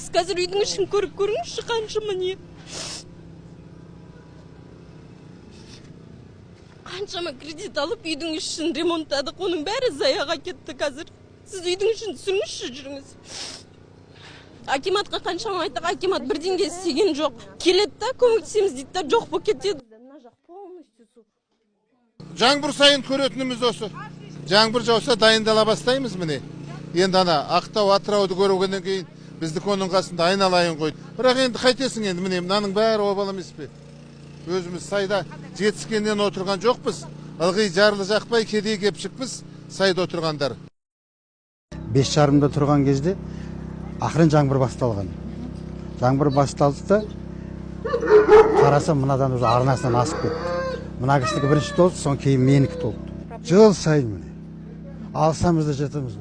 Сіз қазір үйдің ішін көріп көріңізші, қаншама не. Қаншама кредит алып, үйдің ішін ремонттадық, оның бәрі заяға кетті қазір. Сіз үйдің ішін түсіріңізші, жүріңіз. Акиматқа қаншама айттық, акимат бірдеңе істеген жоқ. Келеді да, көмектесеміз дейді да, жоқ болып кетеді. Жаңбыр сайын көретініміз осы. Жаңбыр жауса дайындала бастаймыз міне. Енді ана Ақтау, Атырауды көргеннен кейін біздікі оның қасында айналайын қойды. Бірақ енді қайтесің енді міне, мынаның бәрі обал емес пе? Өзіміз сайда жетіскеннен отырған жоқпыз. Ылғи жарлы жақпай кедей кепшікпіз сайда отырғандар. 5:30-да тұрған кезде ақырын жаңбыр басталған. Жаңбыр басталды да қарасам мынадан уже арнасынан асып кетті. Мына кісінікі бірінші толды, соң кейін менікі толды. Жыл сайын міне. Алсамыз да жатамыз.